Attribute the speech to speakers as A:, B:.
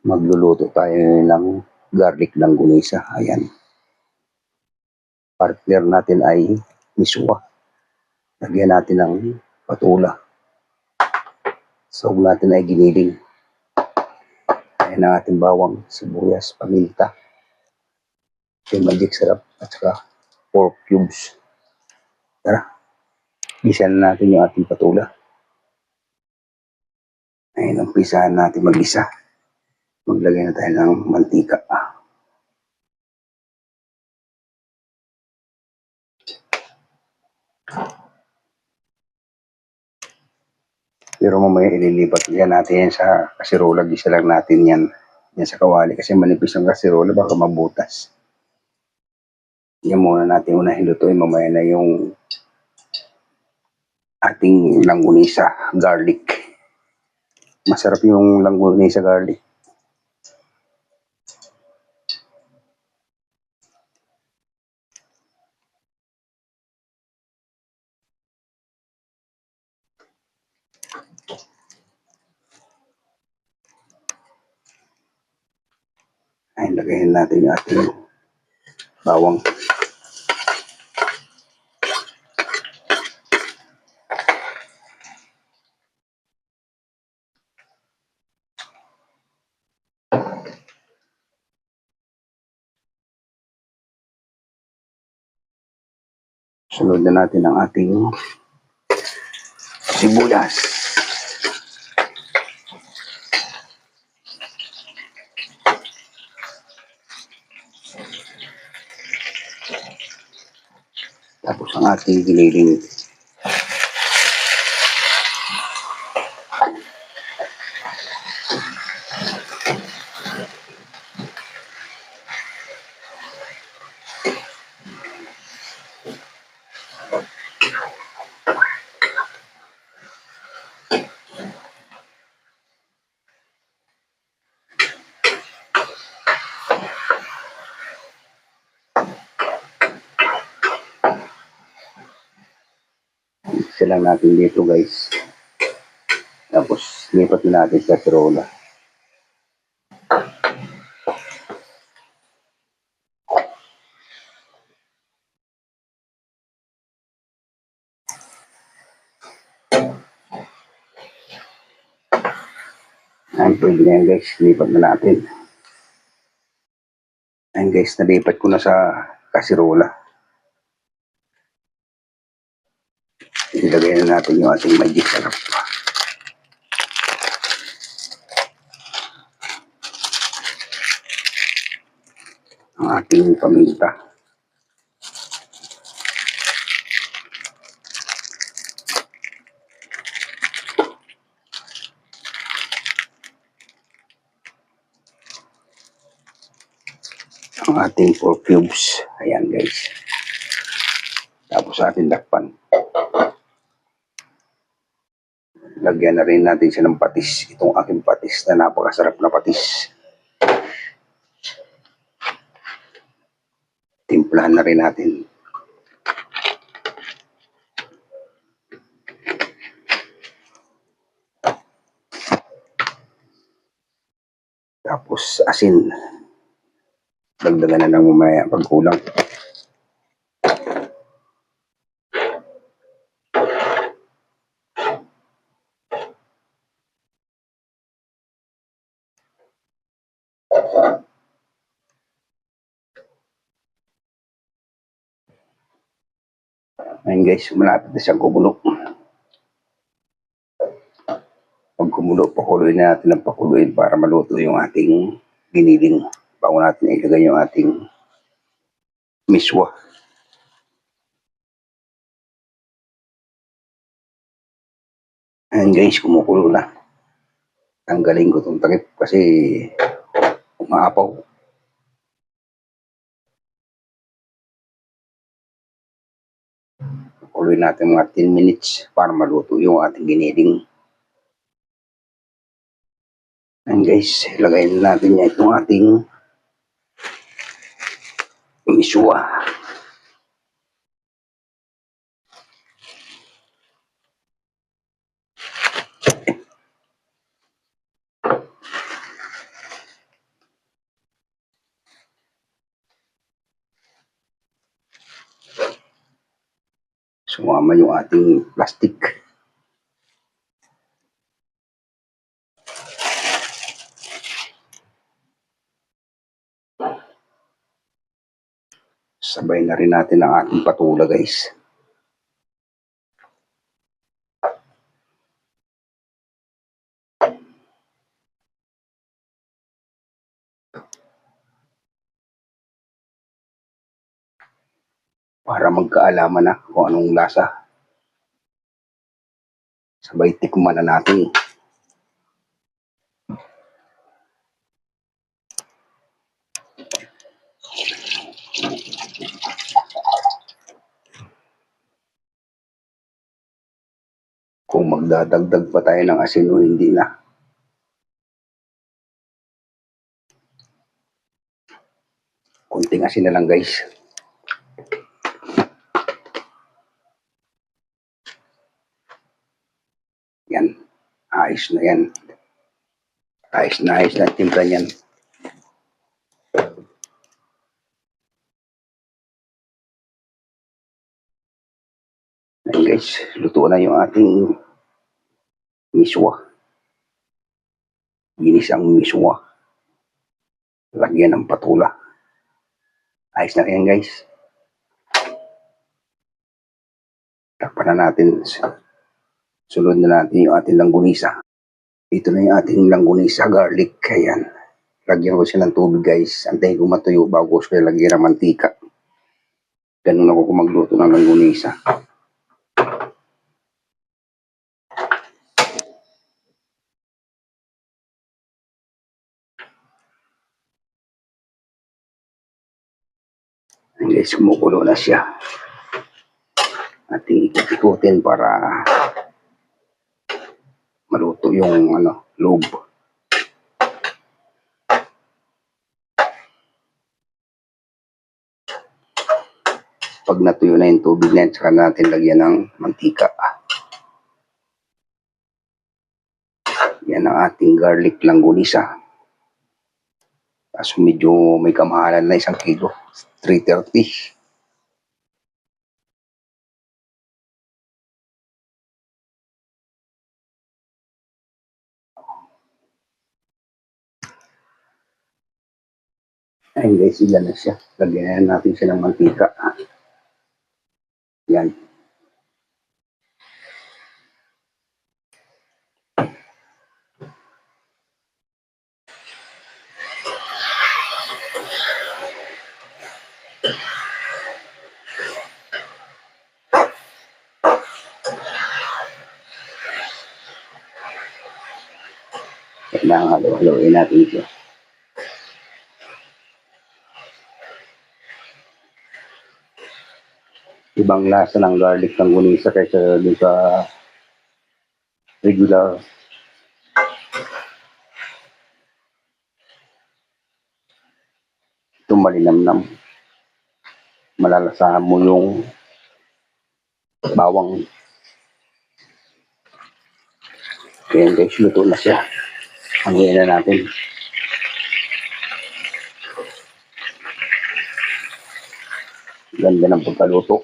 A: Magluluto tayo ng garlic langgunisa. Ayan. Partner natin ay miswa. Lagyan natin ng patula. Sahog natin ay giniling. Ayan ang ating bawang, sibuyas, paminta. Yung magic sarap at saka pork cubes. Tara, gisa na natin yung ating patula. Ayan, umpisahan natin mag-isa. Maglagay na tayo ng mantika. Pero mamaya ililipat yan natin yan sa kasirola. Gisa lang natin yan. Yan sa kawali kasi manipis ang kasirola, baka mabutas. Yan muna natin unahin lutuin. Mamaya na yung ating langgunisa garlic. Masarap yung langgunisa garlic. Ay, lagayin natin yung ating bawang. Sunod na natin ang ating sibuyas. Tapos ang ating giniling. Isa lang natin dito guys. Tapos lipat na natin sa kasirola. Ayan, pwede na yan guys. Lipat na natin. Ayan guys, nalipat ko na sa kasirola. Ilagay na natin yung ating magic sarap. Ang ating paminta. Ang ating pork cubes. Ayan guys. Tapos ating dakpan. Lagyan na rin natin siya ng patis. Itong aking patis na napakasarap na patis. Timplahan na rin natin. Tapos asin. Dagdagan na lang mamaya pag kulang. Ayun guys, malapit na siyang kumulo. Pag kumulo, pakuluin natin ng pakuluin para maluto yung ating giniling. Bago natin ilagay yung ating miswa. Ayun guys, kumukulo na. Tanggalin ko itong takip kasi umaapaw. Pakuluin natin mga 10 minutes para maluto yung ating giniling. Ayun guys, ilagay natin niya itong ating miswa. Sumama yung ating plastic. Sabay na rin natin ang ating patula, guys. Para magkaalaman na kung anong lasa. Sabay tikman na natin. Kung magdadagdag pa tayo ng asin o hindi na. Kunting asin na lang, guys. Yan. Ayos na yan. Ayos na timpla niyan. Ayan, guys. Luto na yung ating miswa. Ginisang miswa. Lagyan ng patula. Ayos na yan, guys. Takpan na natin. Sunod na natin yung ating langgunisa. Ito na yung ating langgunisa garlic. Ayan. Lagyan ko siya ng tubig, guys. Antayin ko matuyo bago ko siya lagyan ng mantika. Ganun ako kung magluto ng langgunisa. Ayan, guys, kumukulo na siya. Ating ikot-ikutin para maluto yung loob. Pag natuyo na yung tubig na yan, saka natin lagyan ng mantika. Yan ang ating garlic langgunisa. Kaso medyo may kamahalan na 1 kilo. 330. Ayun, guys, ilan na siya. Lagyan natin siya ng mantika. Yan. Kailangan halo-haloin natin siya. Ibang lasa ng garlic langgunisa kaysa dun sa regular. Ito malinamnam. Malalasahan mo yung bawang. Kaya, guys, luto na siya. Hanguin na natin. Ganda ng pagkaluto.